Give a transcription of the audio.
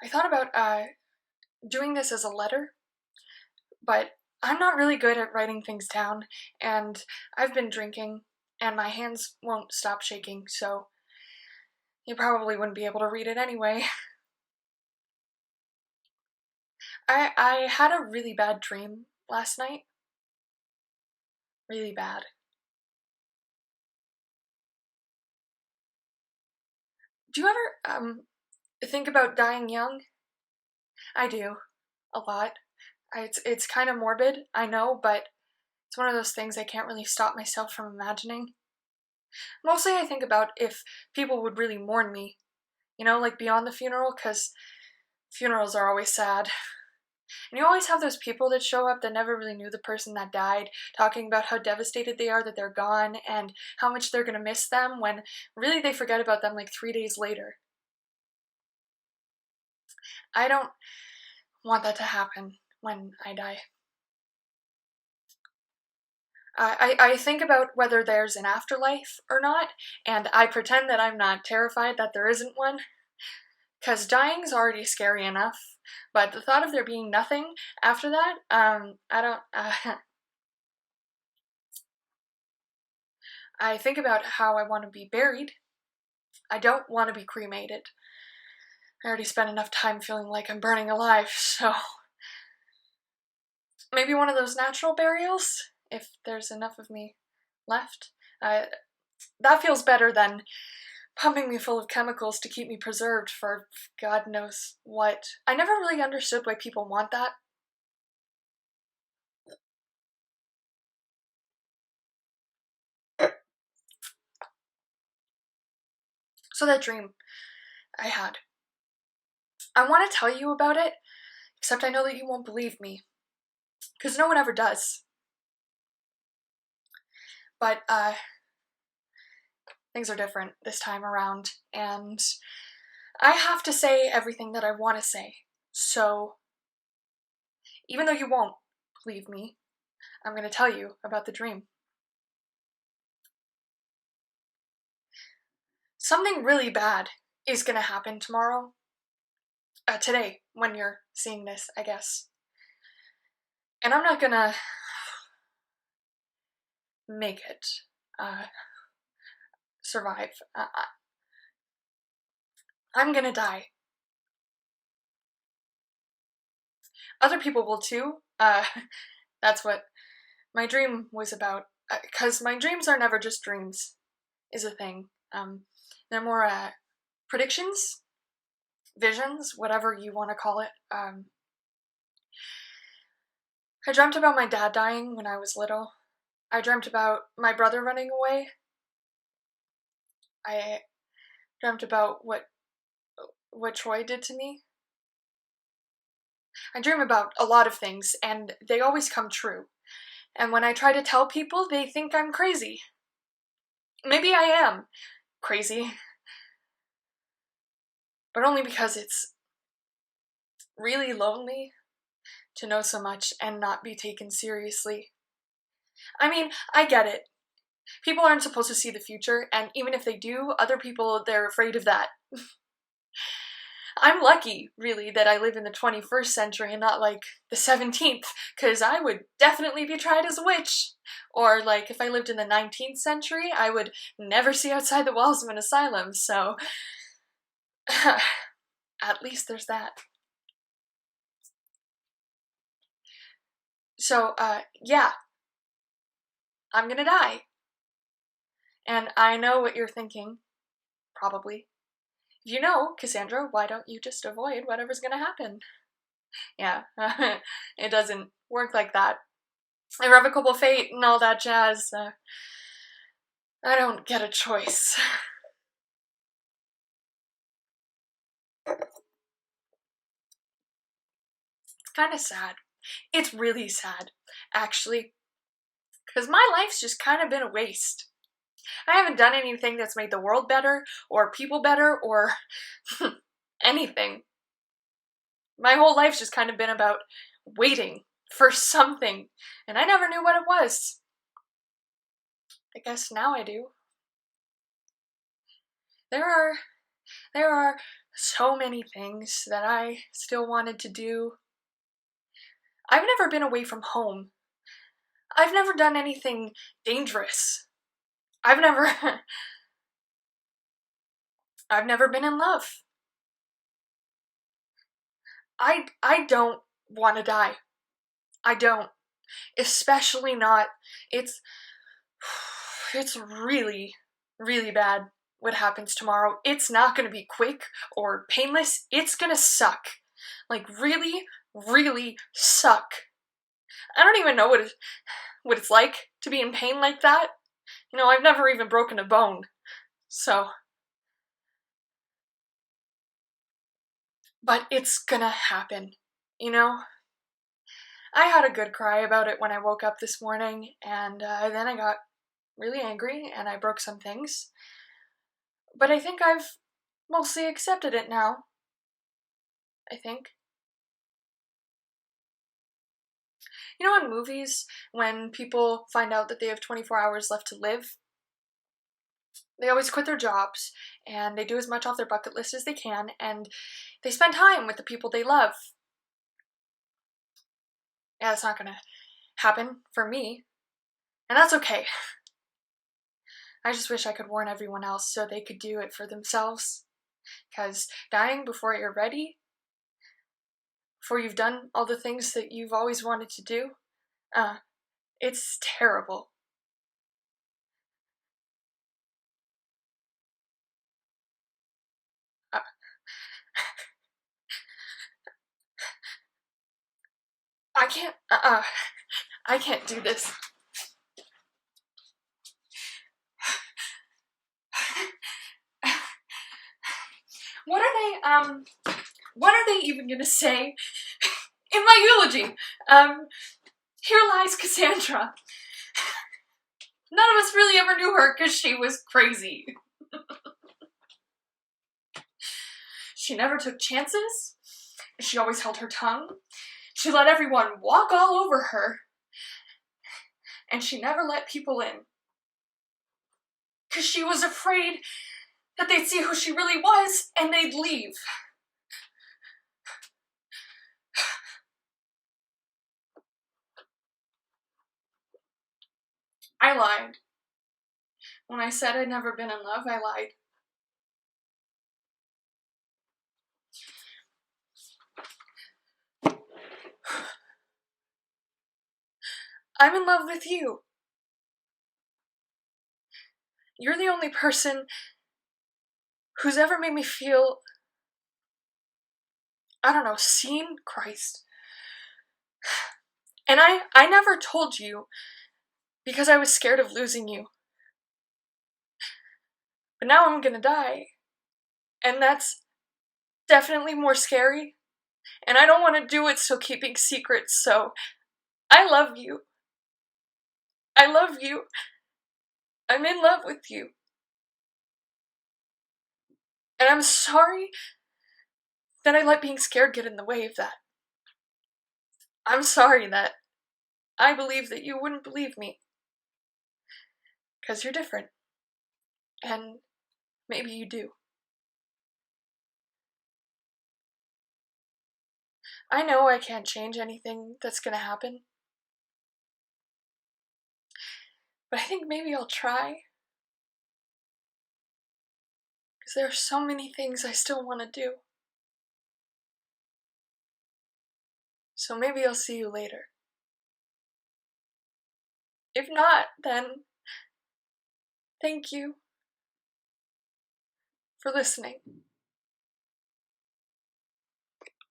I thought about doing this as a letter, but I'm not really good at writing things down, and I've been drinking, and my hands won't stop shaking, so you probably wouldn't be able to read it anyway. I had a really bad dream last night. Really bad. Do you ever think about dying young? I do. A lot. It's kind of morbid, I know, but it's one of those things I can't really stop myself from imagining. Mostly I think about if people would really mourn me, like beyond the funeral, because funerals are always sad. And you always have those people that show up that never really knew the person that died, talking about how devastated they are that they're gone and how much they're going to miss them when really they forget about them like 3 days later. I don't want that to happen when I die. I think about whether there's an afterlife or not, and I pretend that I'm not terrified that there isn't one, because dying's already scary enough, but the thought of there being nothing after that, I don't, I think about how I want to be buried. I don't want to be cremated. I already spent enough time feeling like I'm burning alive, so maybe one of those natural burials, if there's enough of me left. That feels better than pumping me full of chemicals to keep me preserved for God knows what. I never really understood why people want that. So that dream I had. I want to tell you about it, except I know that you won't believe me. Because no one ever does. But, things are different this time around, and I have to say everything that I want to say. So, even though you won't believe me, I'm going to tell you about the dream. Something really bad is going to happen tomorrow. Today, when you're seeing this, I guess. And I'm not gonna make it survive. I'm gonna die. Other people will too. That's what my dream was about. Because my dreams are never just dreams, is a thing. They're more predictions, visions, whatever you want to call it. I dreamt about my dad dying when I was little. I dreamt about my brother running away. I dreamt about what Troy did to me. I dream about a lot of things, and they always come true. And when I try to tell people, they think I'm crazy. Maybe I am crazy, but only because it's really lonely to know so much and not be taken seriously. I mean, I get it. People aren't supposed to see the future, and even if they do, other people, they're afraid of that. I'm lucky, really, that I live in the 21st century and not like the 17th, because I would definitely be tried as a witch. Or, like, if I lived in the 19th century, I would never see outside the walls of an asylum, so. At least there's that. So, yeah. I'm gonna die. And I know what you're thinking. Probably. If you know, Cassandra, why don't you just avoid whatever's gonna happen? Yeah, it doesn't work like that. Irrevocable fate and all that jazz. I don't get a choice. It's kind of sad. It's really sad, actually. Because my life's just kind of been a waste. I haven't done anything that's made the world better, or people better, or anything. My whole life's just kind of been about waiting for something, and I never knew what it was. I guess now I do. There are There are so many things that I still wanted to do. I've never been away from home. I've never done anything dangerous. I've never I've never been in love. I don't want to die. I don't. Especially not. It's it's really, really bad what happens tomorrow. It's not going to be quick or painless. It's going to suck. Like really, really suck. I don't even know what it's like to be in pain like that. You know, I've never even broken a bone. So, but it's gonna happen, you know? I had a good cry about it when I woke up this morning, and then I got really angry and I broke some things. But I think I've mostly accepted it now. I think. You know, in movies, when people find out that they have 24 hours left to live, they always quit their jobs and they do as much off their bucket list as they can and they spend time with the people they love. Yeah, it's not gonna happen for me, and that's okay. I just wish I could warn everyone else so they could do it for themselves. Because dying before you're ready, before you've done all the things that you've always wanted to do, it's terrible. Uh, I can't, I can't do this. What are they even gonna say in my eulogy? Here lies Cassandra. None of us really ever knew her because she was crazy. She never took chances. She always held her tongue. She let everyone walk all over her. And she never let people in. Because she was afraid that they'd see who she really was and they'd leave. I lied. When I said I'd never been in love, I lied. I'm in love with you. You're the only person who's ever made me feel, I don't know, seen. Christ. And I never told you because I was scared of losing you. But now I'm gonna die. And that's definitely more scary. And I don't want to do it still keeping secrets, so I love you. I love you. I'm in love with you. And I'm sorry that I let being scared get in the way of that. I'm sorry that I believe that you wouldn't believe me. Because you're different. And maybe you do. I know I can't change anything that's gonna happen. But I think maybe I'll try. Because there are so many things I still want to do. So maybe I'll see you later. If not, then thank you for listening.